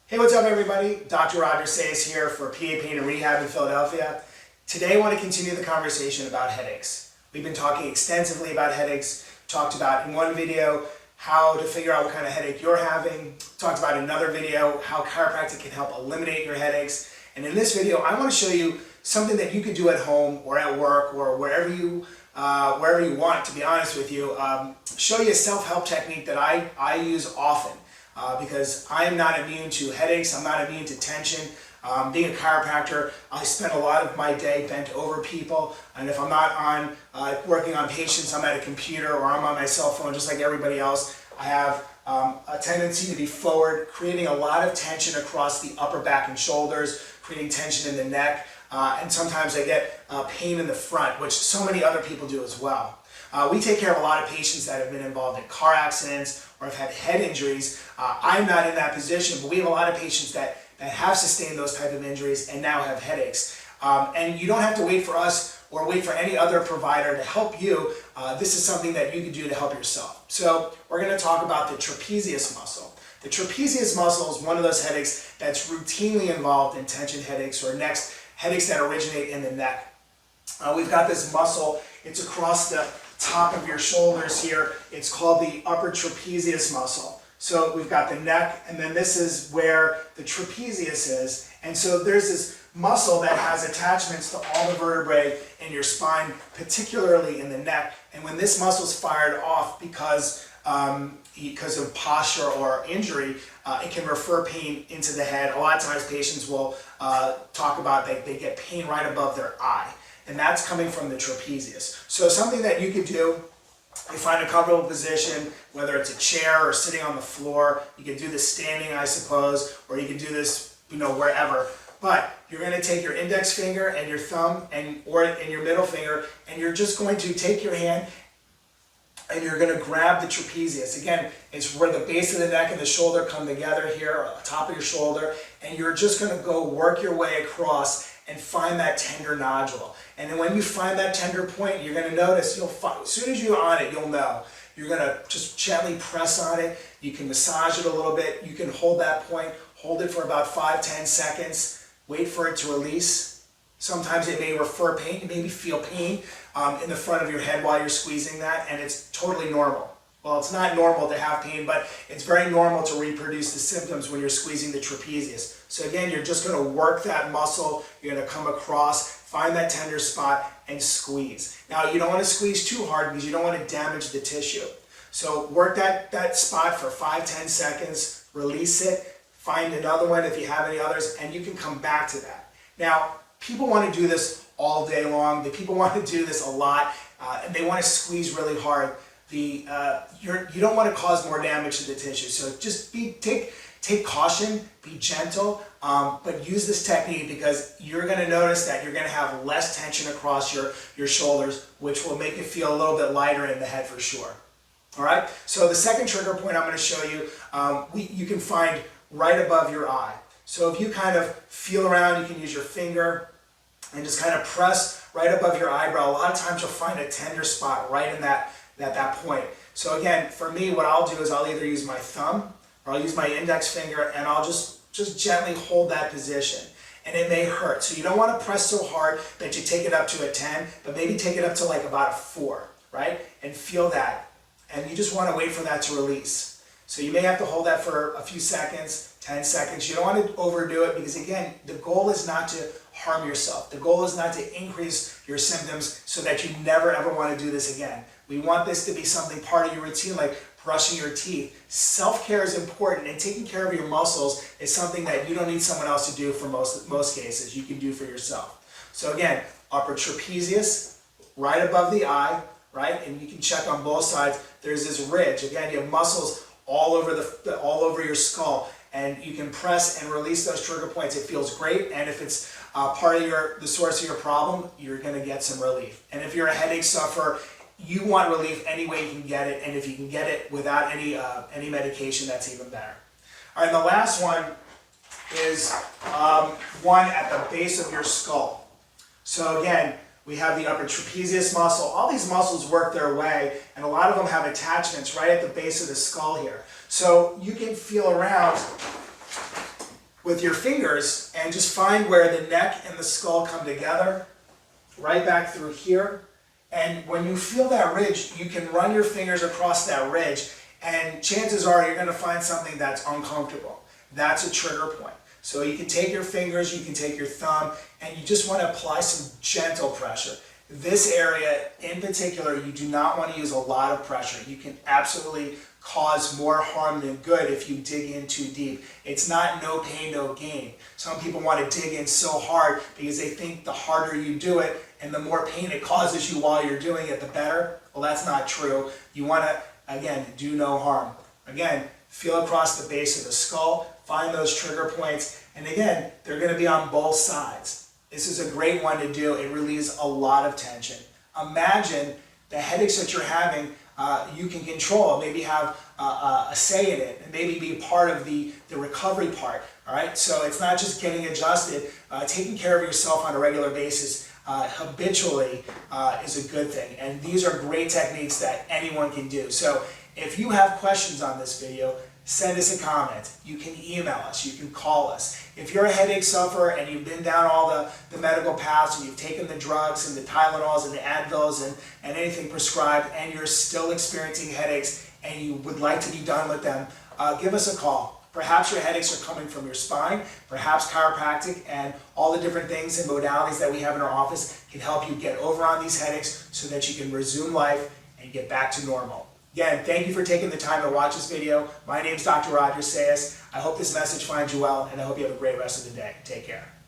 Hey, what's up everybody? Dr. Roger Saias here for PA Pain and Rehab in Philadelphia. Today I want to continue the conversation about headaches. We've been talking extensively about headaches, talked about in one video how to figure out what kind of headache you're having, talked about in another video how chiropractic can help eliminate your headaches, and in this video I want to show you something that you can do at home or at work or wherever you want, to be honest with you. Show you a self-help technique that I use often. Because I'm not immune to headaches, I'm not immune to tension. Being a chiropractor, I spend a lot of my day bent over people, and if I'm not working on patients, I'm at a computer or I'm on my cell phone just like everybody else. I have a tendency to be forward, creating a lot of tension across the upper back and shoulders, creating tension in the neck, and sometimes I get pain in the front, which so many other people do as well. We take care of a lot of patients that have been involved in car accidents or have had head injuries. I'm not in that position, but we have a lot of patients that have sustained those type of injuries and now have headaches. And you don't have to wait for us or wait for any other provider to help you. This is something that you can do to help yourself. So we're going to talk about the trapezius muscle. The trapezius muscle is one of those headaches that's routinely involved in tension headaches or headaches that originate in the neck. We've got this muscle, it's across the top of your shoulders here. It's called the upper trapezius muscle. So we've got the neck, and then this is where the trapezius is. And so there's this muscle that has attachments to all the vertebrae in your spine, particularly in the neck. And when this muscle's fired off because of posture or injury, it can refer pain into the head. A lot of times patients will talk about they get pain right above their eye. And that's coming from the trapezius. So something that you could do, you find a comfortable position, whether it's a chair or sitting on the floor. You can do this standing, I suppose, or you can do this, wherever. But you're going to take your index finger and your thumb or your middle finger, and you're just going to take your hand and you're going to grab the trapezius. Again, it's where the base of the neck and the shoulder come together here, on top of your shoulder, and you're just going to go work your way across and find that tender nodule. And then when you find that tender point, you're going to notice, as soon as you're on it, you'll know. You're going to just gently press on it. You can massage it a little bit. You can hold that point, hold it for about 5-10 seconds, wait for it to release. Sometimes it may refer pain, you maybe feel pain in the front of your head while you're squeezing that, and it's totally normal. Well, it's not normal to have pain, but it's very normal to reproduce the symptoms when you're squeezing the trapezius. So again, you're just going to work that muscle, you're going to come across, find that tender spot, and squeeze. Now, you don't want to squeeze too hard because you don't want to damage the tissue. So work that spot for 5-10 seconds, release it, find another one if you have any others, and you can come back to that. Now, people want to do this all day long. People want to do this a lot, and they want to squeeze really hard. You don't want to cause more damage to the tissue. So just take caution, be gentle, but use this technique because you're going to notice that you're going to have less tension across your shoulders, which will make you feel a little bit lighter in the head for sure. All right. So the second trigger point I'm going to show you, you can find right above your eye. So if you kind of feel around, you can use your finger and just kind of press right above your eyebrow. A lot of times you'll find a tender spot right in that point. So again, for me, what I'll do is I'll either use my thumb or I'll use my index finger and I'll just gently hold that position. And it may hurt. So you don't want to press so hard that you take it up to a 10, but maybe take it up to like about a 4, right? And feel that. And you just want to wait for that to release. So you may have to hold that for a few seconds, 10 seconds. You don't want to overdo it because again, the goal is not to harm yourself. The goal is not to increase your symptoms so that you never ever want to do this again. We want this to be something part of your routine, like brushing your teeth. Self-care is important, and taking care of your muscles is something that you don't need someone else to do for most cases. You can do for yourself. So again, upper trapezius, right above the eye, right? And you can check on both sides. There's this ridge. Again, you have muscles all over your skull, and you can press and release those trigger points. It feels great, and if it's part of the source of your problem, you're going to get some relief. And if you're a headache sufferer, you want relief any way you can get it, and if you can get it without any medication, that's even better. All right, and the last one is one at the base of your skull. So again, we have the upper trapezius muscle. All these muscles work their way, and a lot of them have attachments right at the base of the skull here. So you can feel around with your fingers and just find where the neck and the skull come together, right back through here. And when you feel that ridge, you can run your fingers across that ridge, and chances are you're going to find something that's uncomfortable. That's a trigger point. So you can take your fingers, you can take your thumb, and you just want to apply some gentle pressure. This area in particular, you do not want to use a lot of pressure. You can absolutely cause more harm than good if you dig in too deep. It's not no pain, no gain. Some people want to dig in so hard because they think the harder you do it and the more pain it causes you while you're doing it, the better. Well, that's not true. You want to, again, do no harm. Again, feel across the base of the skull, find those trigger points, and again, they're going to be on both sides. This is a great one to do. It relieves a lot of tension. Imagine the headaches that you're having, you can control, maybe have a say in it, and maybe be part of the recovery part. All right, so it's not just getting adjusted. Taking care of yourself on a regular basis habitually is a good thing, and these are great techniques that anyone can do. So if you have questions on this video, send us a comment. You can email us, you can call us. If you're a headache sufferer and you've been down all the medical paths and you've taken the drugs and the Tylenols and the Advils and anything prescribed, and you're still experiencing headaches and you would like to be done with them, give us a call. Perhaps your headaches are coming from your spine, perhaps chiropractic and all the different things and modalities that we have in our office can help you get over on these headaches so that you can resume life and get back to normal. Again, thank you for taking the time to watch this video. My name is Dr. Roger Saias. I hope this message finds you well, and I hope you have a great rest of the day. Take care.